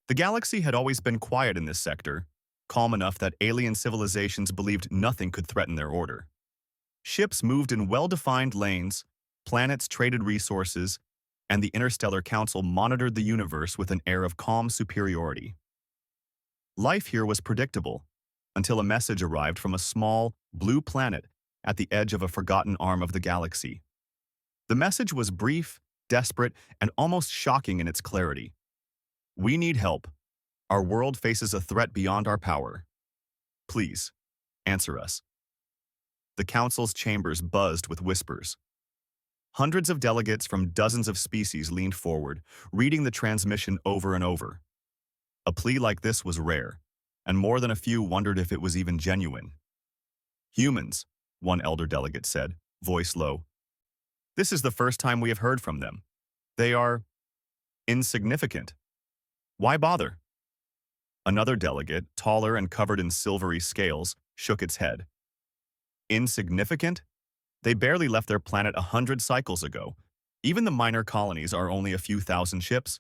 The galaxy had always been quiet in this sector, calm enough that alien civilizations believed nothing could threaten their order. Ships moved in well-defined lanes, planets traded resources, and the Interstellar Council monitored the universe with an air of calm superiority. Life here was predictable, until a message arrived from a small, blue planet at the edge of a forgotten arm of the galaxy. The message was brief, desperate, and almost shocking in its clarity. "We need help. Our world faces a threat beyond our power. Please, answer us." The council's chambers buzzed with whispers. Hundreds of delegates from dozens of species leaned forward, reading the transmission over and over. A plea like this was rare, and more than a few wondered if it was even genuine. "Humans," one elder delegate said, voice low. "This is the first time we have heard from them. They are insignificant. Why bother?" Another delegate, taller and covered in silvery scales, shook its head. "Insignificant? They barely left their planet 100 cycles ago. Even the minor colonies are only a few thousand ships.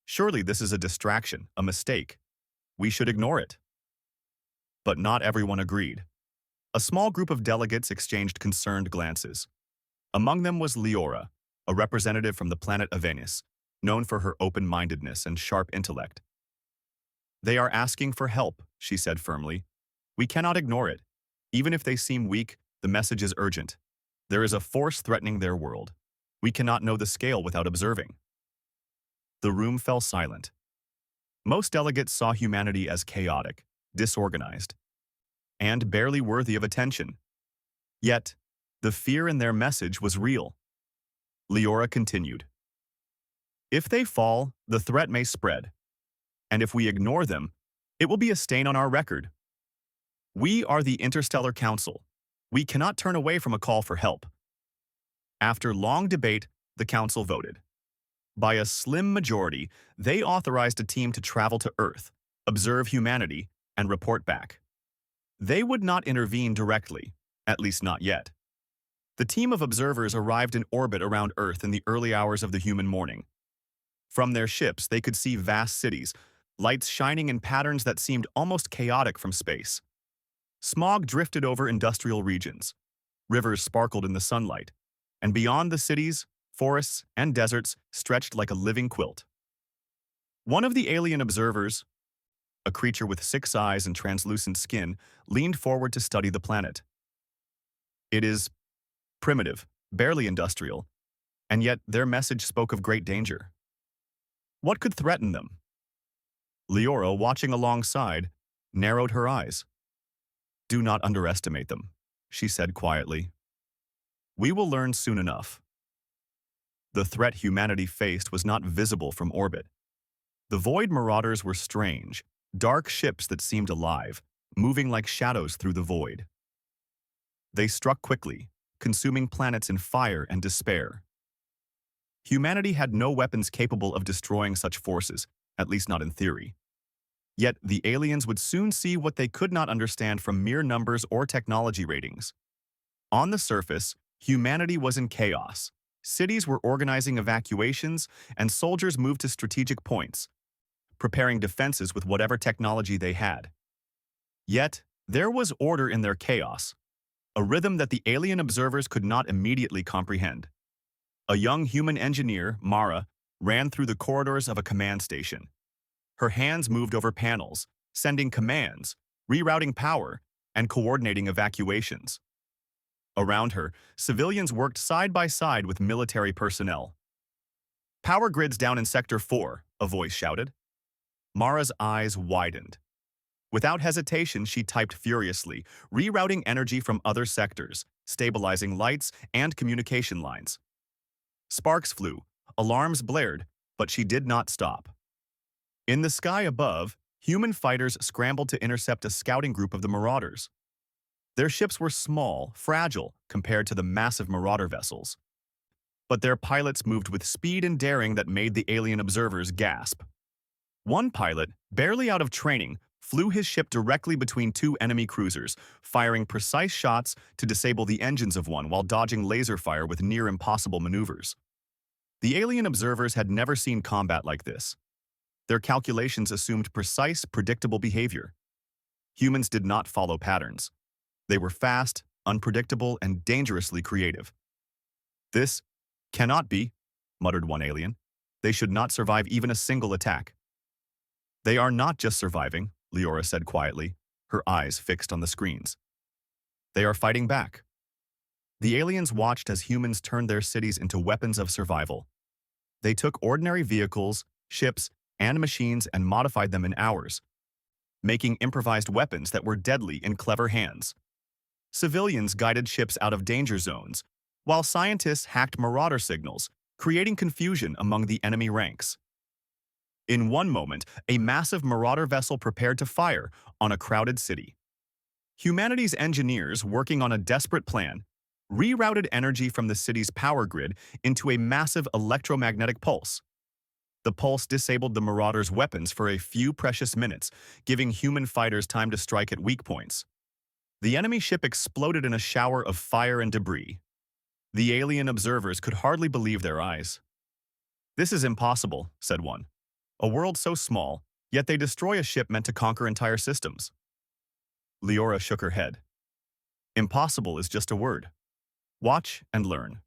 Surely this is a distraction, a mistake. We should ignore it." But not everyone agreed. A small group of delegates exchanged concerned glances. Among them was Leora, a representative from the planet Avenus, known for her open-mindedness and sharp intellect. "They are asking for help," she said firmly. "We cannot ignore it. Even if they seem weak, the message is urgent. There is a force threatening their world. We cannot know the scale without observing." The room fell silent. Most delegates saw humanity as chaotic, disorganized, and barely worthy of attention. Yet, the fear in their message was real. Leora continued. "If they fall, the threat may spread. And if we ignore them, it will be a stain on our record. We are the Interstellar Council. We cannot turn away from a call for help." After long debate, the council voted. By a slim majority, they authorized a team to travel to Earth, observe humanity, and report back. They would not intervene directly, at least not yet. The team of observers arrived in orbit around Earth in the early hours of the human morning. From their ships, they could see vast cities, lights shining in patterns that seemed almost chaotic from space. Smog drifted over industrial regions. Rivers sparkled in the sunlight, and beyond the cities, forests and deserts stretched like a living quilt. One of the alien observers, a creature with 6 eyes and translucent skin, leaned forward to study the planet. "It is primitive, barely industrial, and yet their message spoke of great danger. What could threaten them?" Leora, watching alongside, narrowed her eyes. "Do not underestimate them," she said quietly. "We will learn soon enough." The threat humanity faced was not visible from orbit. The Void Marauders were strange, dark ships that seemed alive, moving like shadows through the void. They struck quickly, consuming planets in fire and despair. Humanity had no weapons capable of destroying such forces, at least not in theory. Yet the aliens would soon see what they could not understand from mere numbers or technology ratings. On the surface, humanity was in chaos. Cities were organizing evacuations, and soldiers moved to strategic points, preparing defenses with whatever technology they had. Yet, there was order in their chaos, a rhythm that the alien observers could not immediately comprehend. A young human engineer, Mara, ran through the corridors of a command station. Her hands moved over panels, sending commands, rerouting power, and coordinating evacuations. Around her, civilians worked side by side with military personnel. "Power grids down in Sector 4, a voice shouted. Mara's eyes widened. Without hesitation, she typed furiously, rerouting energy from other sectors, stabilizing lights and communication lines. Sparks flew, alarms blared, but she did not stop. In the sky above, human fighters scrambled to intercept a scouting group of the Marauders. Their ships were small, fragile, compared to the massive Marauder vessels. But their pilots moved with speed and daring that made the alien observers gasp. One pilot, barely out of training, flew his ship directly between 2 enemy cruisers, firing precise shots to disable the engines of one while dodging laser fire with near-impossible maneuvers. The alien observers had never seen combat like this. Their calculations assumed precise, predictable behavior. Humans did not follow patterns. They were fast, unpredictable, and dangerously creative. "This cannot be," muttered one alien. "They should not survive even a single attack." "They are not just surviving," Leora said quietly, her eyes fixed on the screens. "They are fighting back." The aliens watched as humans turned their cities into weapons of survival. They took ordinary vehicles, ships, and machines and modified them in hours, making improvised weapons that were deadly in clever hands. Civilians guided ships out of danger zones, while scientists hacked marauder signals, creating confusion among the enemy ranks. In one moment, a massive marauder vessel prepared to fire on a crowded city. Humanity's engineers, working on a desperate plan, rerouted energy from the city's power grid into a massive electromagnetic pulse. The pulse disabled the marauders' weapons for a few precious minutes, giving human fighters time to strike at weak points. The enemy ship exploded in a shower of fire and debris. The alien observers could hardly believe their eyes. "This is impossible," said one. "A world so small, yet they destroy a ship meant to conquer entire systems." Leora shook her head. "Impossible is just a word. Watch and learn."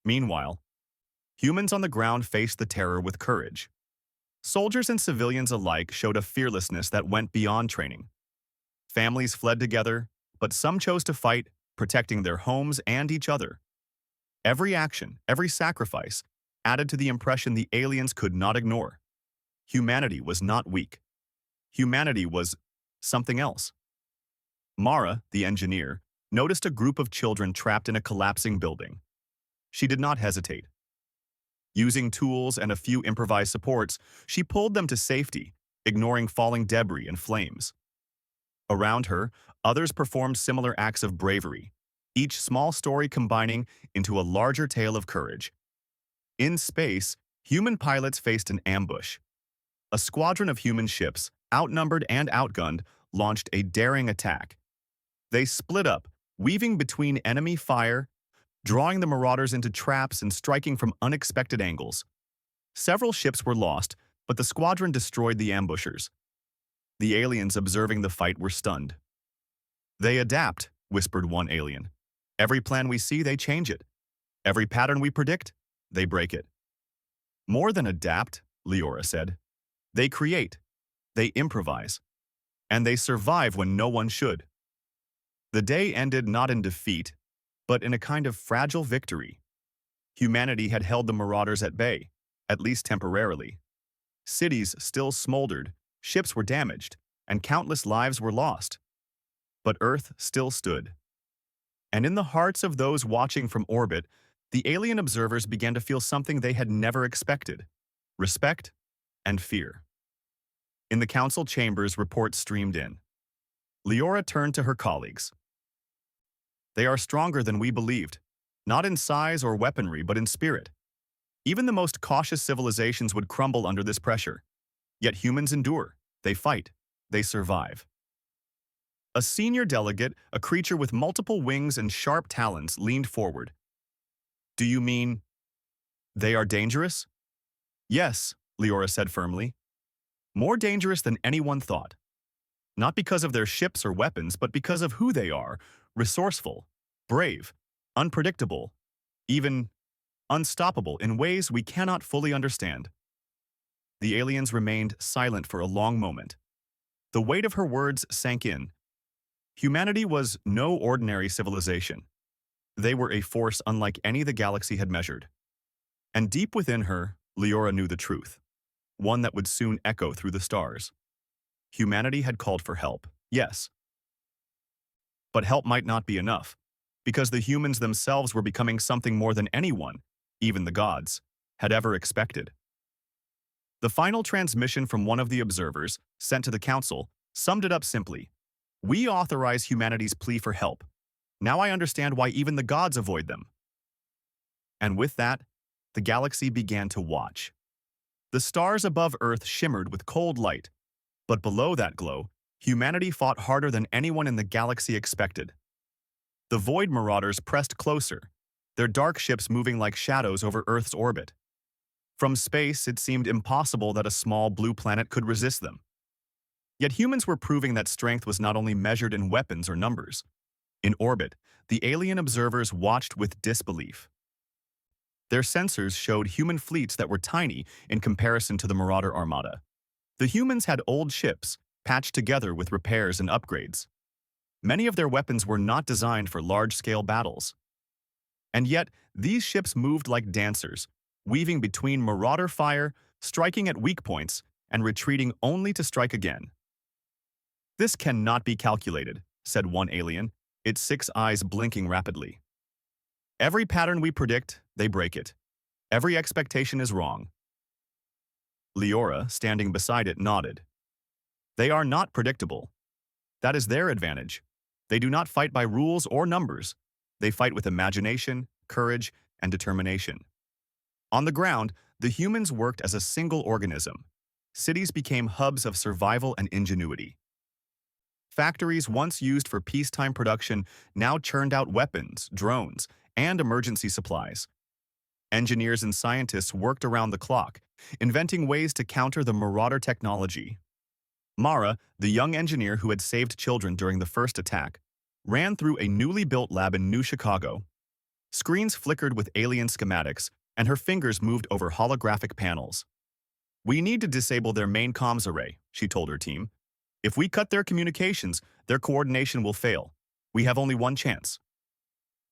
Meanwhile, humans on the ground faced the terror with courage. Soldiers and civilians alike showed a fearlessness that went beyond training. Families fled together, but some chose to fight, protecting their homes and each other. Every action, every sacrifice, added to the impression the aliens could not ignore. Humanity was not weak. Humanity was something else. Mara, the engineer, noticed a group of children trapped in a collapsing building. She did not hesitate. Using tools and a few improvised supports, she pulled them to safety, ignoring falling debris and flames. Around her, others performed similar acts of bravery, each small story combining into a larger tale of courage. In space, human pilots faced an ambush. A squadron of human ships, outnumbered and outgunned, launched a daring attack. They split up, weaving between enemy fire, drawing the marauders into traps and striking from unexpected angles. Several ships were lost, but the squadron destroyed the ambushers. The aliens observing the fight were stunned. "They adapt," whispered one alien. "Every plan we see, they change it. Every pattern we predict, they break it." "More than adapt," Leora said. "They create, they improvise, and they survive when no one should." The day ended not in defeat, but in a kind of fragile victory. Humanity had held the marauders at bay, at least temporarily. Cities still smoldered, ships were damaged, and countless lives were lost. But Earth still stood. And in the hearts of those watching from orbit, the alien observers began to feel something they had never expected: respect and fear. In the council chambers, reports streamed in. Leora turned to her colleagues. "They are stronger than we believed, not in size or weaponry, but in spirit. Even the most cautious civilizations would crumble under this pressure. Yet humans endure, they fight, they survive." A senior delegate, a creature with multiple wings and sharp talons, leaned forward. "Do you mean they are dangerous?" "Yes," Leora said firmly. "More dangerous than anyone thought. Not because of their ships or weapons, but because of who they are: resourceful, brave, unpredictable, even unstoppable in ways we cannot fully understand." The aliens remained silent for a long moment. The weight of her words sank in. Humanity was no ordinary civilization. They were a force unlike any the galaxy had measured. And deep within her, Leora knew the truth, one that would soon echo through the stars. Humanity had called for help, yes. But help might not be enough, because the humans themselves were becoming something more than anyone, even the gods, had ever expected. The final transmission from one of the observers, sent to the council, summed it up simply: "We authorize humanity's plea for help. Now I understand why even the gods avoid them." And with that, the galaxy began to watch. The stars above Earth shimmered with cold light, but below that glow, humanity fought harder than anyone in the galaxy expected. The Void Marauders pressed closer, their dark ships moving like shadows over Earth's orbit. From space, it seemed impossible that a small blue planet could resist them. Yet humans were proving that strength was not only measured in weapons or numbers. In orbit, the alien observers watched with disbelief. Their sensors showed human fleets that were tiny in comparison to the Marauder Armada. The humans had old ships, patched together with repairs and upgrades. Many of their weapons were not designed for large-scale battles. And yet, these ships moved like dancers, weaving between Marauder fire, striking at weak points, and retreating only to strike again. "This cannot be calculated," said one alien, its 6 eyes blinking rapidly. "Every pattern we predict, they break it. Every expectation is wrong." Leora, standing beside it, nodded. "They are not predictable. That is their advantage. They do not fight by rules or numbers. They fight with imagination, courage, and determination." On the ground, the humans worked as a single organism. Cities became hubs of survival and ingenuity. Factories once used for peacetime production now churned out weapons, drones, and emergency supplies. Engineers and scientists worked around the clock, inventing ways to counter the Marauder technology. Mara, the young engineer who had saved children during the first attack, ran through a newly built lab in New Chicago. Screens flickered with alien schematics, and her fingers moved over holographic panels. "We need to disable their main comms array," she told her team. "If we cut their communications, their coordination will fail. We have only one chance."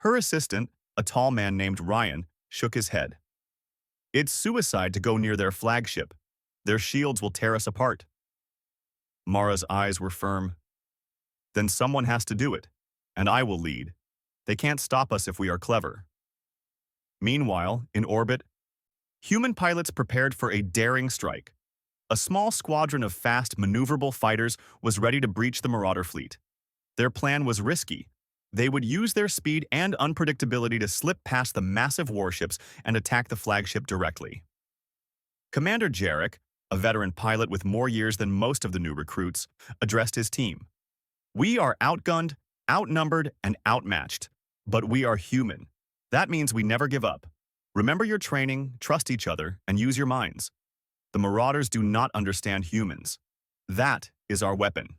Her assistant, a tall man named Ryan, shook his head. "It's suicide to go near their flagship. Their shields will tear us apart." Mara's eyes were firm. "Then someone has to do it, and I will lead. They can't stop us if we are clever." Meanwhile, in orbit, human pilots prepared for a daring strike. A small squadron of fast, maneuverable fighters was ready to breach the Marauder fleet. Their plan was risky. They would use their speed and unpredictability to slip past the massive warships and attack the flagship directly. Commander Jarek, a veteran pilot with more years than most of the new recruits, addressed his team. "We are outgunned, outnumbered, and outmatched, but we are human. That means we never give up. Remember your training, trust each other, and use your minds. The Marauders do not understand humans. That is our weapon."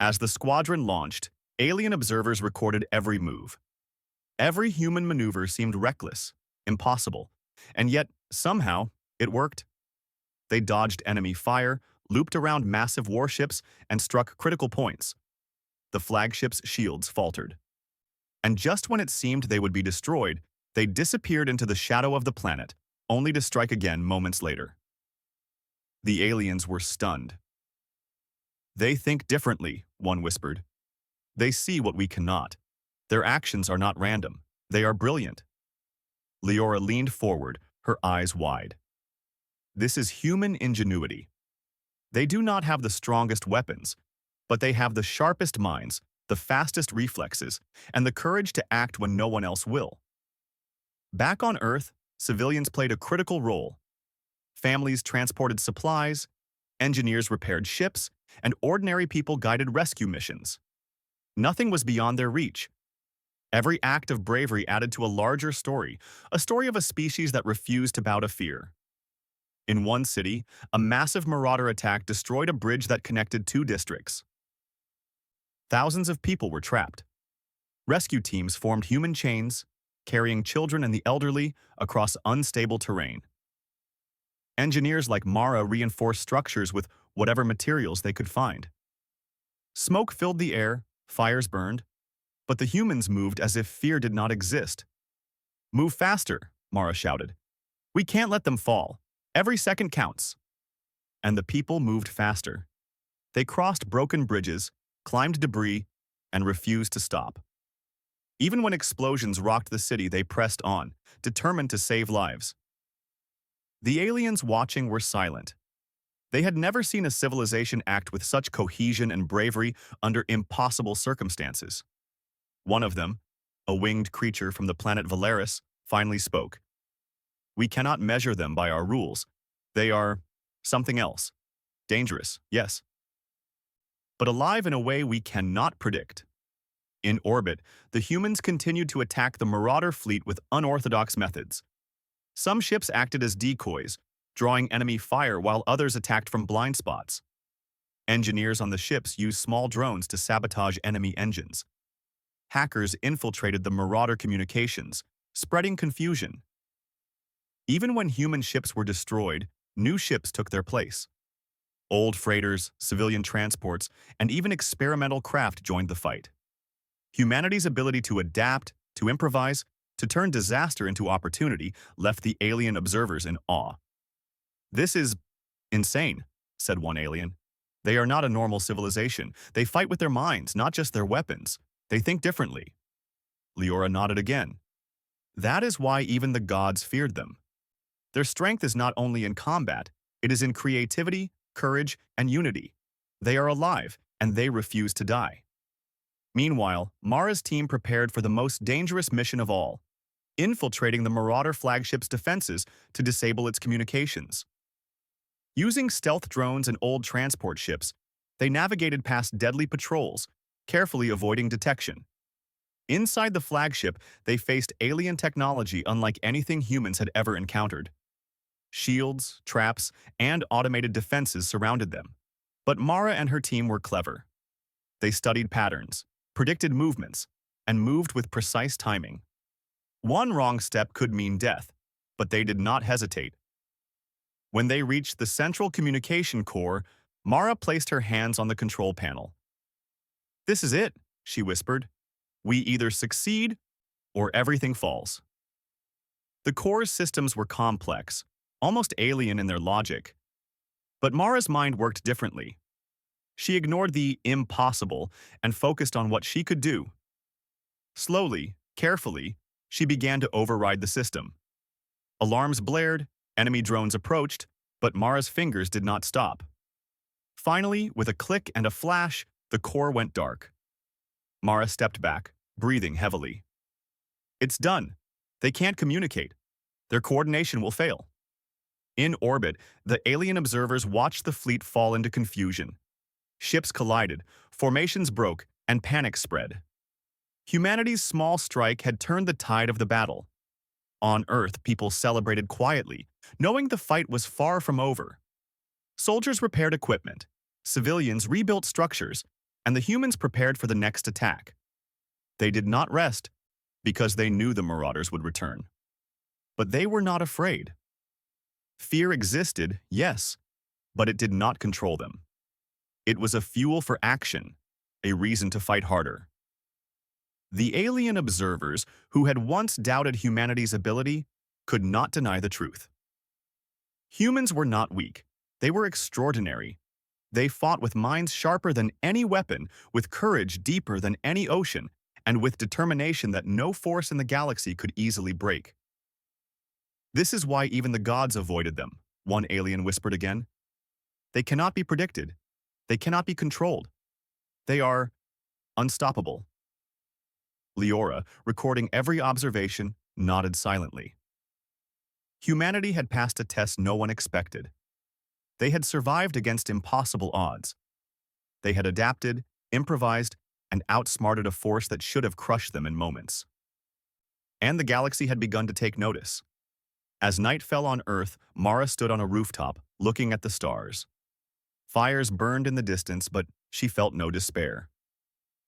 As the squadron launched, alien observers recorded every move. Every human maneuver seemed reckless, impossible, and yet, somehow, it worked. They dodged enemy fire, looped around massive warships, and struck critical points. The flagship's shields faltered. And just when it seemed they would be destroyed, they disappeared into the shadow of the planet, only to strike again moments later. The aliens were stunned. "They think differently," one whispered. "They see what we cannot. Their actions are not random. They are brilliant." Leora leaned forward, her eyes wide. "This is human ingenuity. They do not have the strongest weapons, but they have the sharpest minds, the fastest reflexes, and the courage to act when no one else will." Back on Earth, civilians played a critical role. Families transported supplies, engineers repaired ships, and ordinary people guided rescue missions. Nothing was beyond their reach. Every act of bravery added to a larger story, a story of a species that refused to bow to fear. In one city, a massive Marauder attack destroyed a bridge that connected 2 districts. Thousands of people were trapped. Rescue teams formed human chains, carrying children and the elderly across unstable terrain. Engineers like Mara reinforced structures with whatever materials they could find. Smoke filled the air, fires burned, but the humans moved as if fear did not exist. "Move faster," Mara shouted. "We can't let them fall. Every second counts." And the people moved faster. They crossed broken bridges, climbed debris, and refused to stop. Even when explosions rocked the city, they pressed on, determined to save lives. The aliens watching were silent. They had never seen a civilization act with such cohesion and bravery under impossible circumstances. One of them, a winged creature from the planet Valeris, finally spoke. "We cannot measure them by our rules. They are something else. Dangerous, yes, but alive in a way we cannot predict." In orbit, the humans continued to attack the Marauder fleet with unorthodox methods. Some ships acted as decoys, drawing enemy fire while others attacked from blind spots. Engineers on the ships used small drones to sabotage enemy engines. Hackers infiltrated the marauder communications, spreading confusion. Even when human ships were destroyed, new ships took their place. Old freighters, civilian transports, and even experimental craft joined the fight. Humanity's ability to adapt, to improvise, to turn disaster into opportunity left the alien observers in awe. "This is insane," said one alien. "They are not a normal civilization. They fight with their minds, not just their weapons. They think differently." Leora nodded again. "That is why even the gods feared them. Their strength is not only in combat, it is in creativity, courage, and unity. They are alive, and they refuse to die." Meanwhile, Mara's team prepared for the most dangerous mission of all, infiltrating the Marauder flagship's defenses to disable its communications. Using stealth drones and old transport ships, they navigated past deadly patrols, carefully avoiding detection. Inside the flagship, they faced alien technology unlike anything humans had ever encountered. Shields, traps, and automated defenses surrounded them. But Mara and her team were clever. They studied patterns, predicted movements, and moved with precise timing. One wrong step could mean death, but they did not hesitate. When they reached the central communication core, Mara placed her hands on the control panel. "This is it," she whispered. "We either succeed or everything falls." The core's systems were complex, almost alien in their logic. But Mara's mind worked differently. She ignored the impossible and focused on what she could do. Slowly, carefully, she began to override the system. Alarms blared, enemy drones approached, but Mara's fingers did not stop. Finally, with a click and a flash, the core went dark. Mara stepped back, breathing heavily. "It's done. They can't communicate. Their coordination will fail." In orbit, the alien observers watched the fleet fall into confusion. Ships collided, formations broke, and panic spread. Humanity's small strike had turned the tide of the battle. On Earth, people celebrated quietly, knowing the fight was far from over. Soldiers repaired equipment, civilians rebuilt structures, and the humans prepared for the next attack. They did not rest, because they knew the marauders would return. But they were not afraid. Fear existed, yes, but it did not control them. It was a fuel for action, a reason to fight harder. The alien observers, who had once doubted humanity's ability, could not deny the truth. Humans were not weak. They were extraordinary. They fought with minds sharper than any weapon, with courage deeper than any ocean, and with determination that no force in the galaxy could easily break. "This is why even the gods avoided them," one alien whispered again. "They cannot be predicted. They cannot be controlled. They are unstoppable." Leora, recording every observation, nodded silently. Humanity had passed a test no one expected. They had survived against impossible odds. They had adapted, improvised, and outsmarted a force that should have crushed them in moments. And the galaxy had begun to take notice. As night fell on Earth, Mara stood on a rooftop, looking at the stars. Fires burned in the distance, but she felt no despair.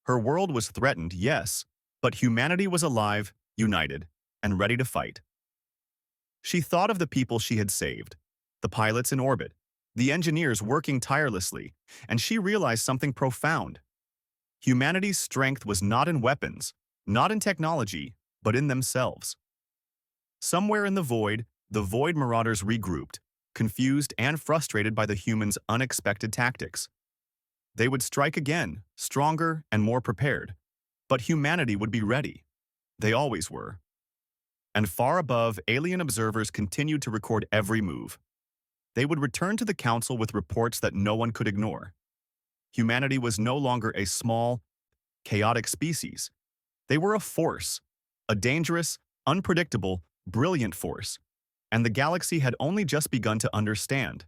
Her world was threatened, yes, but humanity was alive, united, and ready to fight. She thought of the people she had saved, the pilots in orbit, the engineers working tirelessly, and she realized something profound. Humanity's strength was not in weapons, not in technology, but in themselves. Somewhere in the Void Marauders regrouped, confused and frustrated by the humans' unexpected tactics. They would strike again, stronger and more prepared. But humanity would be ready. They always were. And far above, alien observers continued to record every move. They would return to the Council with reports that no one could ignore. Humanity was no longer a small, chaotic species. They were a force, a dangerous, unpredictable, brilliant force, and the galaxy had only just begun to understand.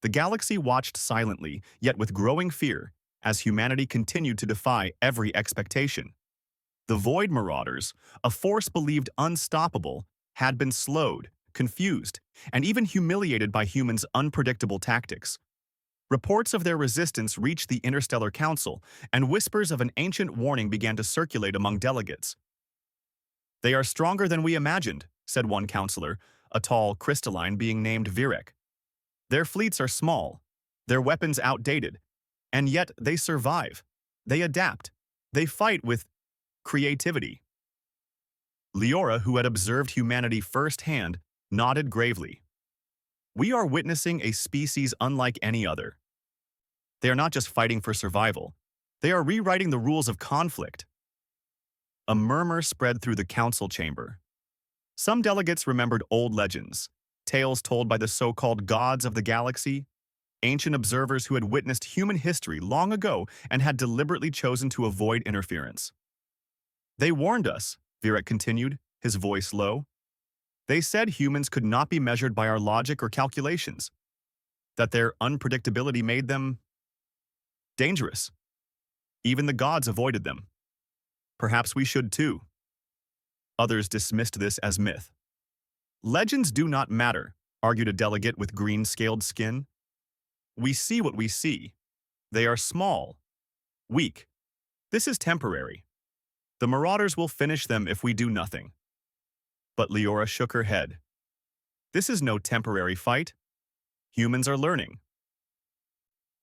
The galaxy watched silently, yet with growing fear, as humanity continued to defy every expectation. The Void Marauders, a force believed unstoppable, had been slowed, confused, and even humiliated by humans' unpredictable tactics. Reports of their resistance reached the Interstellar Council, and whispers of an ancient warning began to circulate among delegates. "They are stronger than we imagined," said one counselor, a tall crystalline being named Virek. "Their fleets are small, their weapons outdated, and yet they survive. They adapt. They fight with creativity." Leora, who had observed humanity firsthand, nodded gravely. "We are witnessing a species unlike any other. They are not just fighting for survival. They are rewriting the rules of conflict." A murmur spread through the council chamber. Some delegates remembered old legends, tales told by the so-called gods of the galaxy, ancient observers who had witnessed human history long ago and had deliberately chosen to avoid interference. "They warned us," Virek continued, his voice low. "They said humans could not be measured by our logic or calculations, that their unpredictability made them dangerous. Even the gods avoided them. Perhaps we should too." Others dismissed this as myth. "Legends do not matter," argued a delegate with green-scaled skin. "We see what we see. They are small, weak. This is temporary. The Marauders will finish them if we do nothing." But Leora shook her head. "This is no temporary fight. Humans are learning.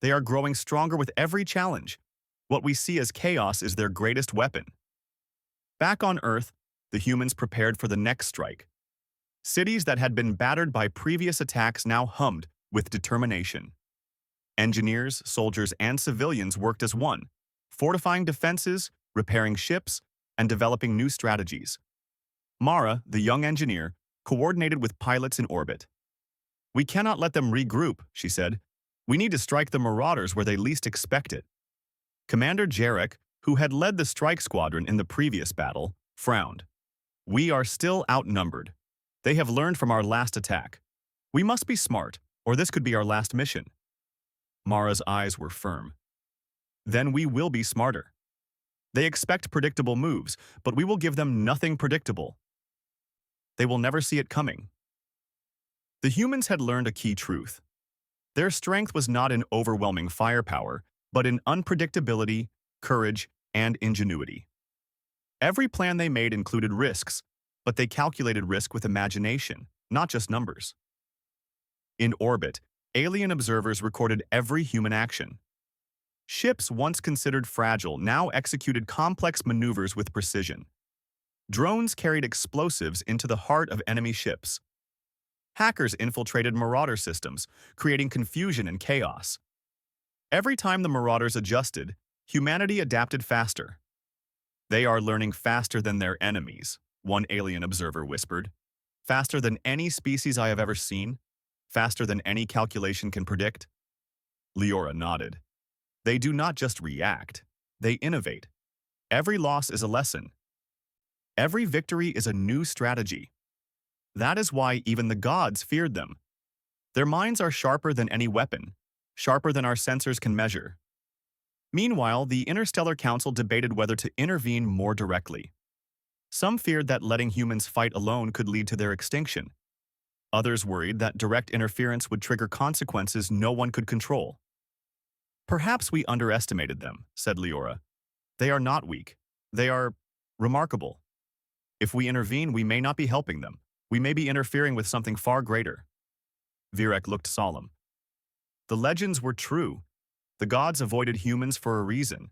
They are growing stronger with every challenge. What we see as chaos is their greatest weapon." Back on Earth, the humans prepared for the next strike. Cities that had been battered by previous attacks now hummed with determination. Engineers, soldiers, and civilians worked as one, fortifying defenses, repairing ships, and developing new strategies. Mara, the young engineer, coordinated with pilots in orbit. "We cannot let them regroup," she said. "We need to strike the Marauders where they least expect it." Commander Jarek, who had led the strike squadron in the previous battle, frowned. "We are still outnumbered. They have learned from our last attack. We must be smart, or this could be our last mission." Mara's eyes were firm. "Then we will be smarter. They expect predictable moves, but we will give them nothing predictable. They will never see it coming." The humans had learned a key truth. Their strength was not in overwhelming firepower, but in unpredictability, courage, and ingenuity. Every plan they made included risks, but they calculated risk with imagination, not just numbers. In orbit, alien observers recorded every human action. Ships once considered fragile now executed complex maneuvers with precision. Drones carried explosives into the heart of enemy ships. Hackers infiltrated Marauder systems, creating confusion and chaos. Every time the Marauders adjusted, humanity adapted faster. "They are learning faster than their enemies," one alien observer whispered. "Faster than any species I have ever seen. Faster than any calculation can predict." Leora nodded. "They do not just react. They innovate. Every loss is a lesson. Every victory is a new strategy. That is why even the gods feared them. Their minds are sharper than any weapon, sharper than our sensors can measure." Meanwhile, the Interstellar Council debated whether to intervene more directly. Some feared that letting humans fight alone could lead to their extinction. Others worried that direct interference would trigger consequences no one could control. "Perhaps we underestimated them," said Leora. "They are not weak. They are remarkable. If we intervene, we may not be helping them. We may be interfering with something far greater." Virek looked solemn. "The legends were true. The gods avoided humans for a reason.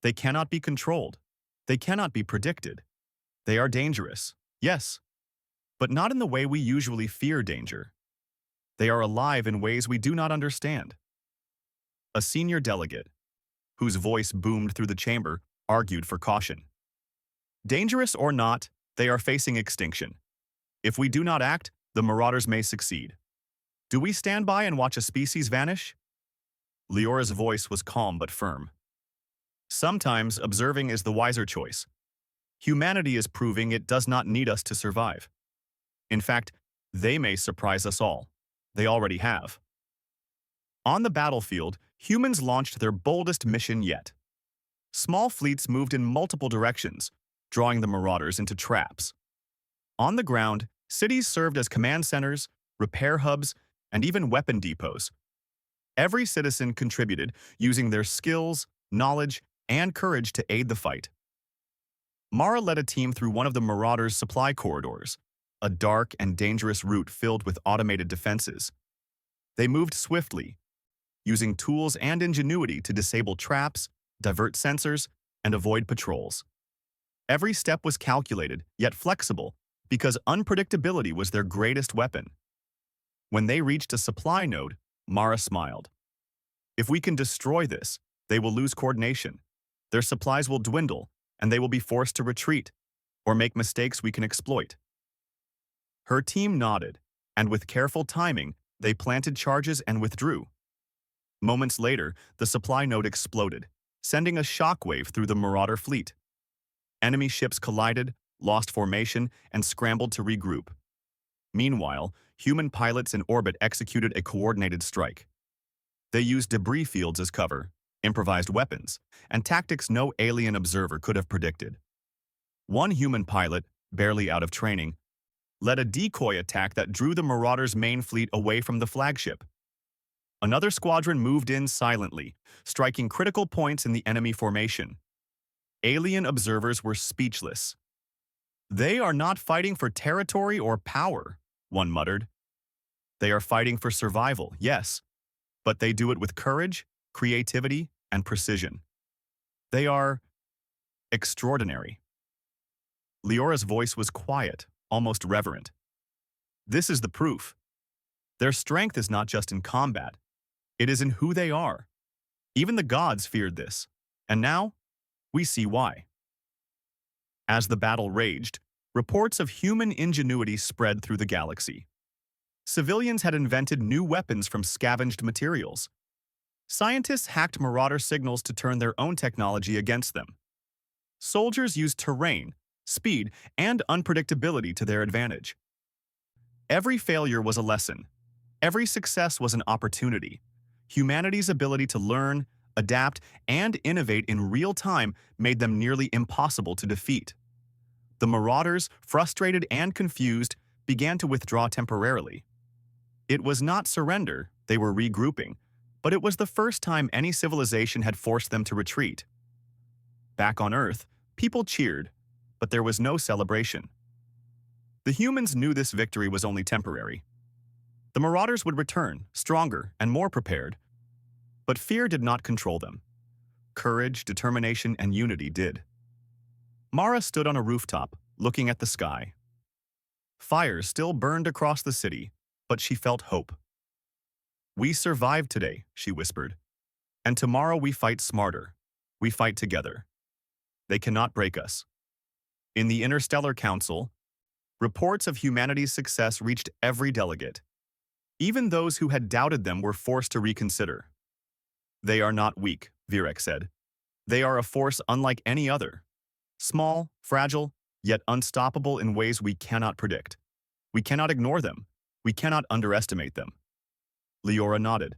They cannot be controlled. They cannot be predicted. They are dangerous, yes, but not in the way we usually fear danger. They are alive in ways we do not understand." A senior delegate, whose voice boomed through the chamber, argued for caution. "Dangerous or not, they are facing extinction. If we do not act, the Marauders may succeed. Do we stand by and watch a species vanish?" Leora's voice was calm but firm. "Sometimes observing is the wiser choice. Humanity is proving it does not need us to survive. In fact, they may surprise us all. They already have." On the battlefield, humans launched their boldest mission yet. Small fleets moved in multiple directions, drawing the Marauders into traps. On the ground, Cities served as command centers, repair hubs, and even weapon depots. Every citizen contributed, using their skills, knowledge, and courage to aid the fight. Mara led a team through one of the Marauders' supply corridors, a dark and dangerous route filled with automated defenses. They moved swiftly, using tools and ingenuity to disable traps, divert sensors, and avoid patrols. Every step was calculated, yet flexible, because unpredictability was their greatest weapon. When they reached a supply node, Mara smiled. If we can destroy this, they will lose coordination. Their supplies will dwindle, and they will be forced to retreat, or make mistakes we can exploit. Her team nodded, and with careful timing, they planted charges and withdrew. Moments later, the supply node exploded, sending a shockwave through the Marauder fleet. Enemy ships collided, lost formation, and scrambled to regroup. Meanwhile, human pilots in orbit executed a coordinated strike. They used debris fields as cover, improvised weapons, and tactics no alien observer could have predicted. One human pilot, barely out of training, led a decoy attack that drew the Marauders' main fleet away from the flagship. Another squadron moved in silently, striking critical points in the enemy formation. Alien observers were speechless. "They are not fighting for territory or power," one muttered. "They are fighting for survival, yes, but they do it with courage, creativity, and precision. They are extraordinary." Leora's voice was quiet, almost reverent. "This is the proof. Their strength is not just in combat. It is in who they are. Even the gods feared this, and now we see why." As the battle raged, reports of human ingenuity spread through the galaxy. Civilians had invented new weapons from scavenged materials. Scientists hacked Marauder signals to turn their own technology against them. Soldiers used terrain, speed, and unpredictability to their advantage. Every failure was a lesson. Every success was an opportunity. Humanity's ability to learn, adapt, and innovate in real time made them nearly impossible to defeat. The Marauders, frustrated and confused, began to withdraw temporarily. It was not surrender, they were regrouping, but it was the first time any civilization had forced them to retreat. Back on Earth, people cheered, but there was no celebration. The humans knew this victory was only temporary. The Marauders would return, stronger and more prepared. But fear did not control them. Courage, determination, and unity did. Mara stood on a rooftop, looking at the sky. Fires still burned across the city, but she felt hope. "We survived today," she whispered. "And tomorrow we fight smarter. We fight together. They cannot break us." In the Interstellar Council, reports of humanity's success reached every delegate. Even those who had doubted them were forced to reconsider. "They are not weak," Virek said. "They are a force unlike any other. Small, fragile, yet unstoppable in ways we cannot predict. We cannot ignore them. We cannot underestimate them." Leora nodded.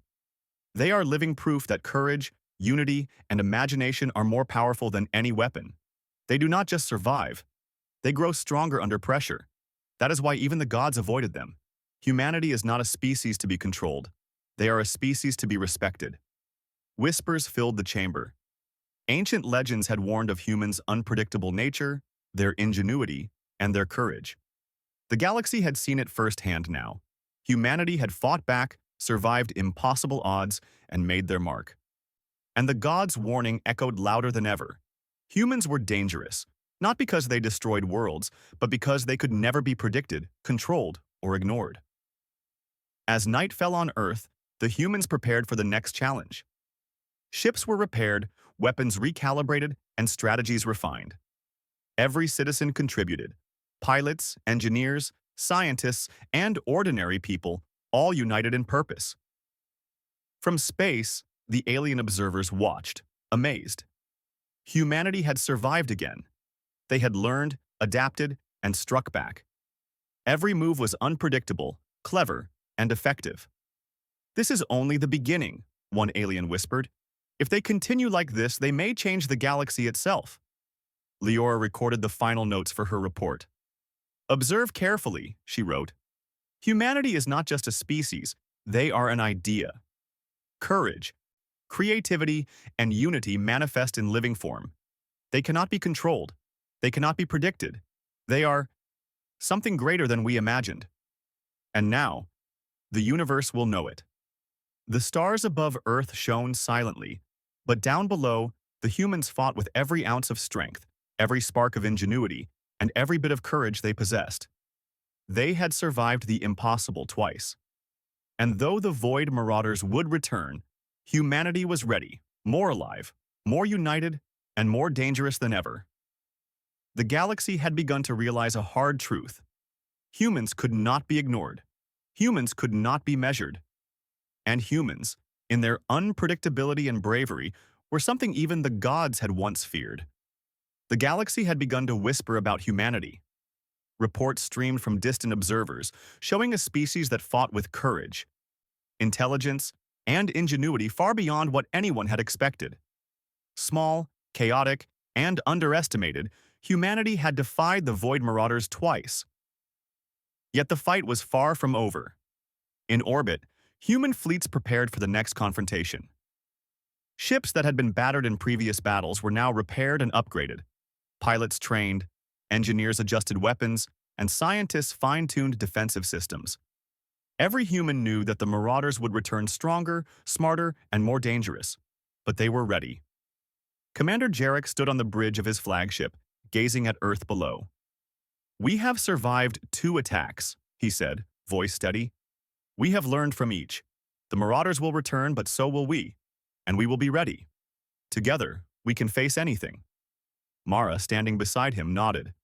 "They are living proof that courage, unity, and imagination are more powerful than any weapon. They do not just survive. They grow stronger under pressure. That is why even the gods avoided them. Humanity is not a species to be controlled. They are a species to be respected." Whispers filled the chamber. Ancient legends had warned of humans' unpredictable nature, their ingenuity, and their courage. The galaxy had seen it firsthand now. Humanity had fought back, survived impossible odds, and made their mark. And the gods' warning echoed louder than ever. Humans were dangerous, not because they destroyed worlds, but because they could never be predicted, controlled, or ignored. As night fell on Earth, the humans prepared for the next challenge. Ships were repaired, weapons recalibrated, and strategies refined. Every citizen contributed. Pilots, engineers, scientists, and ordinary people, all united in purpose. From space, the alien observers watched, amazed. Humanity had survived again. They had learned, adapted, and struck back. Every move was unpredictable, clever, and effective. "This is only the beginning," one alien whispered. "If they continue like this, they may change the galaxy itself." Leora recorded the final notes for her report. Observe carefully, she wrote. Humanity is not just a species, they are an idea. Courage, creativity, and unity manifest in living form. They cannot be controlled. They cannot be predicted. They are something greater than we imagined. And now, the universe will know it. The stars above Earth shone silently, but down below, the humans fought with every ounce of strength, every spark of ingenuity, and every bit of courage they possessed. They had survived the impossible twice. And though the Void Marauders would return, humanity was ready, more alive, more united, and more dangerous than ever. The galaxy had begun to realize a hard truth. Humans could not be ignored. Humans could not be measured. And humans, in their unpredictability and bravery, were something even the gods had once feared. The galaxy had begun to whisper about humanity. Reports streamed from distant observers, showing a species that fought with courage, intelligence, and ingenuity far beyond what anyone had expected. Small, chaotic, and underestimated, humanity had defied the Void Marauders twice. Yet the fight was far from over. In orbit, human fleets prepared for the next confrontation. Ships that had been battered in previous battles were now repaired and upgraded. Pilots trained, engineers adjusted weapons, and scientists fine-tuned defensive systems. Every human knew that the Marauders would return stronger, smarter, and more dangerous, but they were ready. Commander Jarek stood on the bridge of his flagship, gazing at Earth below. "We have survived 2 attacks," he said, voice steady. "We have learned from each. The Marauders will return, but so will we, and we will be ready. Together, we can face anything." Mara, standing beside him, nodded.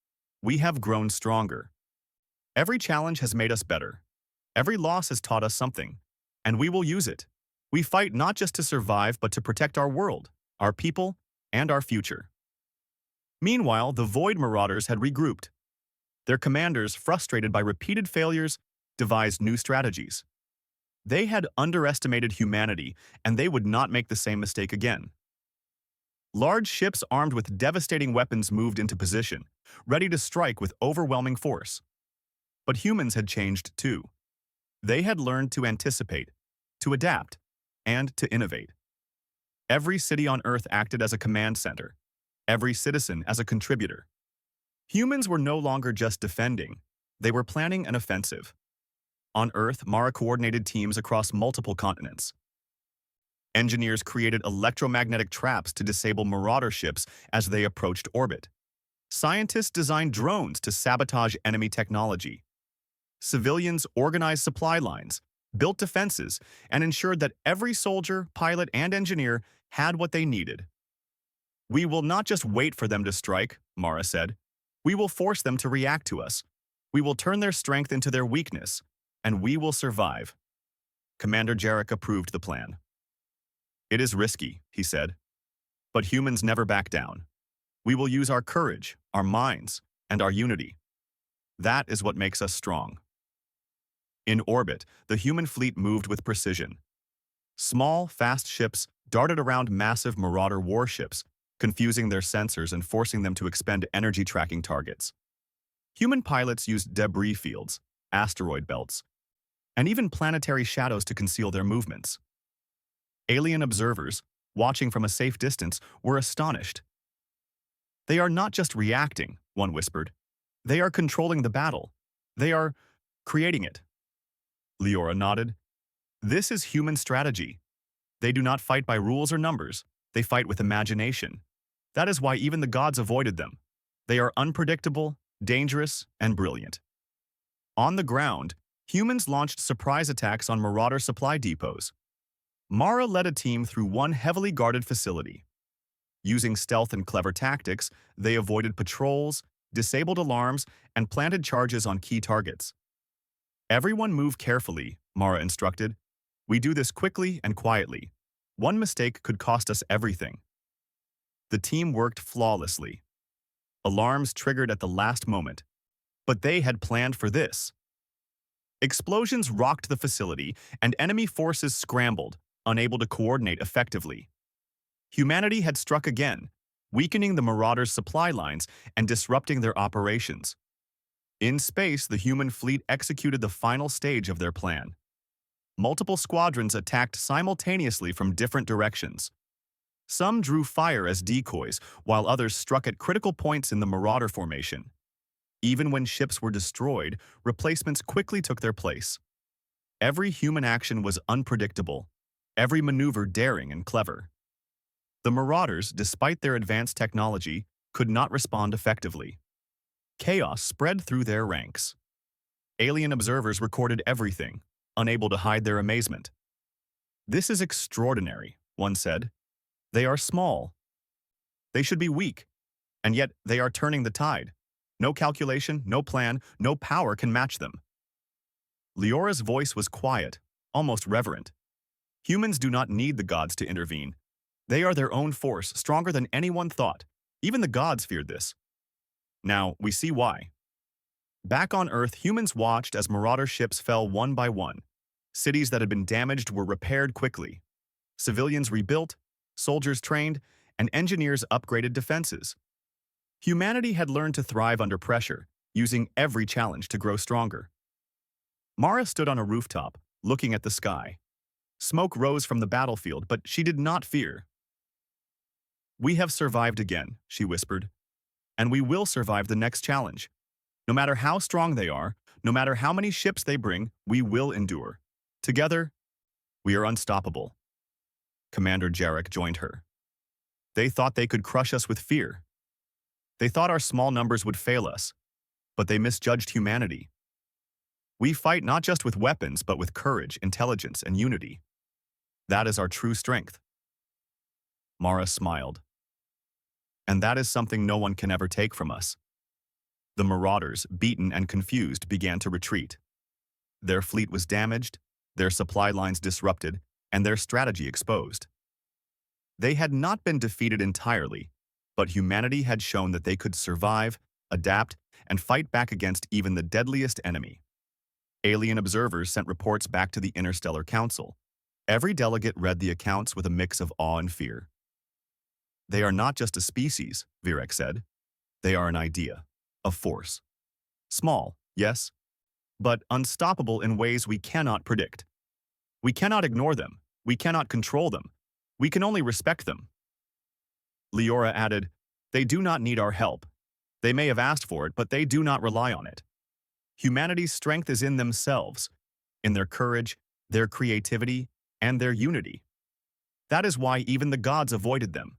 "We have grown stronger. Every challenge has made us better. Every loss has taught us something, and we will use it. We fight not just to survive, but to protect our world, our people, and our future." Meanwhile, the Void Marauders had regrouped. Their commanders, frustrated by repeated failures, devised new strategies. They had underestimated humanity, and they would not make the same mistake again. Large ships armed with devastating weapons moved into position, ready to strike with overwhelming force. But humans had changed too. They had learned to anticipate, to adapt, and to innovate. Every city on Earth acted as a command center, every citizen as a contributor. Humans were no longer just defending, they were planning an offensive. On Earth, Mara coordinated teams across multiple continents. Engineers created electromagnetic traps to disable Marauder ships as they approached orbit. Scientists designed drones to sabotage enemy technology. Civilians organized supply lines, built defenses, and ensured that every soldier, pilot, and engineer had what they needed. "We will not just wait for them to strike," Mara said. "We will force them to react to us. We will turn their strength into their weakness, and we will survive." Commander Jarek approved the plan. "It is risky," he said, "but humans never back down. We will use our courage, our minds, and our unity. That is what makes us strong." In orbit, the human fleet moved with precision. Small, fast ships darted around massive Marauder warships, confusing their sensors and forcing them to expend energy tracking targets. Human pilots used debris fields, asteroid belts, and even planetary shadows to conceal their movements. Alien observers, watching from a safe distance, were astonished. "They are not just reacting," one whispered. "They are controlling the battle. They are creating it." Leora nodded. "This is human strategy. They do not fight by rules or numbers. They fight with imagination. That is why even the gods avoided them. They are unpredictable, dangerous, and brilliant." On the ground, humans launched surprise attacks on Marauder supply depots. Mara led a team through one heavily guarded facility. Using stealth and clever tactics, they avoided patrols, disabled alarms, and planted charges on key targets. "Everyone move carefully," Mara instructed. "We do this quickly and quietly. One mistake could cost us everything." The team worked flawlessly. Alarms triggered at the last moment, but they had planned for this. Explosions rocked the facility, and enemy forces scrambled, unable to coordinate effectively. Humanity had struck again, weakening the Marauders' supply lines and disrupting their operations. In space, the human fleet executed the final stage of their plan. Multiple squadrons attacked simultaneously from different directions. Some drew fire as decoys, while others struck at critical points in the Marauder formation. Even when ships were destroyed, replacements quickly took their place. Every human action was unpredictable, every maneuver daring and clever. The Marauders, despite their advanced technology, could not respond effectively. Chaos spread through their ranks. Alien observers recorded everything, unable to hide their amazement. "This is extraordinary," one said. "They are small. They should be weak, and yet they are turning the tide. No calculation, no plan, no power can match them." Leora's voice was quiet, almost reverent. Humans do not need the gods to intervene. They are their own force, stronger than anyone thought. Even the gods feared this. Now, we see why. Back on Earth, humans watched as Marauder ships fell one by one. Cities that had been damaged were repaired quickly. Civilians rebuilt, soldiers trained, and engineers upgraded defenses. Humanity had learned to thrive under pressure, using every challenge to grow stronger. Mara stood on a rooftop, looking at the sky. Smoke rose from the battlefield, but she did not fear. "We have survived again," she whispered. "And we will survive the next challenge. No matter how strong they are, no matter how many ships they bring, we will endure. Together, we are unstoppable." Commander Jarek joined her. "They thought they could crush us with fear. They thought our small numbers would fail us, but they misjudged humanity. We fight not just with weapons, but with courage, intelligence, and unity. That is our true strength." Mara smiled. "And that is something no one can ever take from us." The Marauders, beaten and confused, began to retreat. Their fleet was damaged, their supply lines disrupted, and their strategy exposed. They had not been defeated entirely, but humanity had shown that they could survive, adapt, and fight back against even the deadliest enemy. Alien observers sent reports back to the Interstellar Council. Every delegate read the accounts with a mix of awe and fear. "They are not just a species," Virek said. "They are an idea. A force. Small, yes, but unstoppable in ways we cannot predict. We cannot ignore them. We cannot control them. We can only respect them." Leora added, "They do not need our help. They may have asked for it, but they do not rely on it. Humanity's strength is in themselves, in their courage, their creativity, and their unity. That is why even the gods avoided them.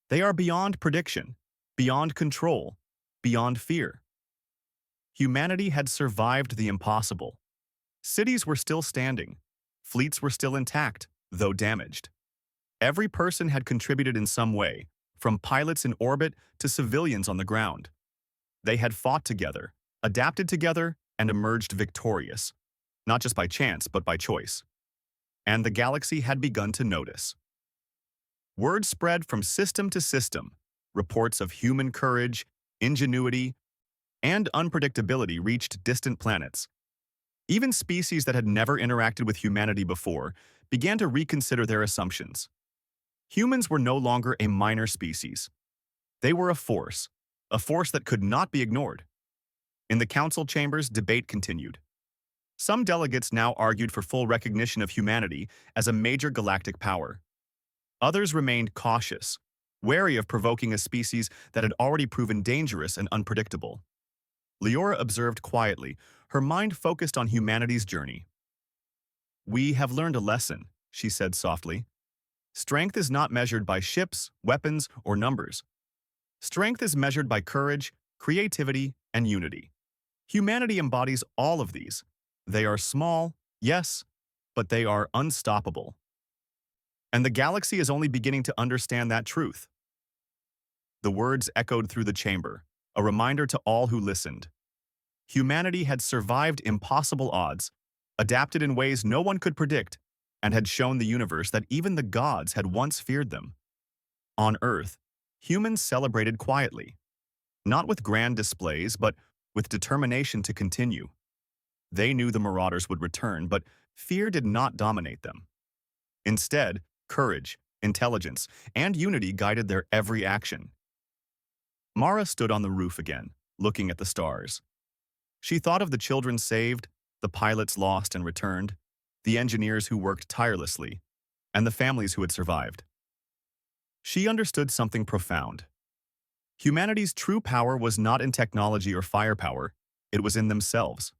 They are beyond prediction, beyond control, beyond fear." Humanity had survived the impossible. Cities were still standing. Fleets were still intact, though damaged. Every person had contributed in some way, from pilots in orbit to civilians on the ground. They had fought together, adapted together, and emerged victorious, not just by chance, but by choice. And the galaxy had begun to notice. Word spread from system to system. Reports of human courage, ingenuity, and unpredictability reached distant planets. Even species that had never interacted with humanity before began to reconsider their assumptions. Humans were no longer a minor species. They were a force that could not be ignored. In the council chambers, debate continued. Some delegates now argued for full recognition of humanity as a major galactic power. Others remained cautious, wary of provoking a species that had already proven dangerous and unpredictable. Leora observed quietly, her mind focused on humanity's journey. "We have learned a lesson," she said softly. "Strength is not measured by ships, weapons, or numbers. Strength is measured by courage, creativity, and unity. Humanity embodies all of these. They are small, yes, but they are unstoppable. And the galaxy is only beginning to understand that truth." The words echoed through the chamber, a reminder to all who listened. Humanity had survived impossible odds, adapted in ways no one could predict, and had shown the universe that even the gods had once feared them. On Earth, humans celebrated quietly, not with grand displays, but with determination to continue. They knew the Marauders would return, but fear did not dominate them. Instead, courage, intelligence, and unity guided their every action. Mara stood on the roof again, looking at the stars. She thought of the children saved, the pilots lost and returned, the engineers who worked tirelessly, and the families who had survived. She understood something profound. Humanity's true power was not in technology or firepower, it was in themselves.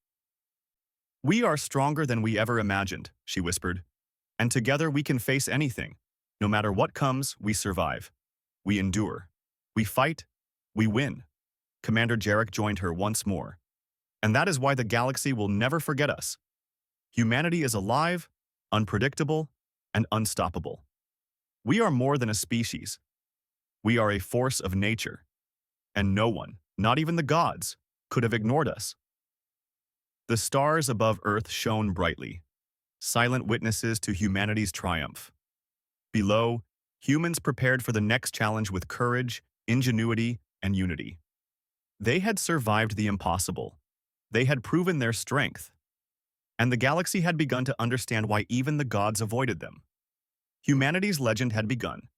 "We are stronger than we ever imagined," she whispered, "and together we can face anything. No matter what comes, we survive. We endure. We fight. We win." Commander Jarek joined her once more. "And that is why the galaxy will never forget us. Humanity is alive, unpredictable, and unstoppable. We are more than a species. We are a force of nature. And no one, not even the gods, could have ignored us." The stars above Earth shone brightly, silent witnesses to humanity's triumph. Below, humans prepared for the next challenge with courage, ingenuity, and unity. They had survived the impossible. They had proven their strength. And the galaxy had begun to understand why even the gods avoided them. Humanity's legend had begun,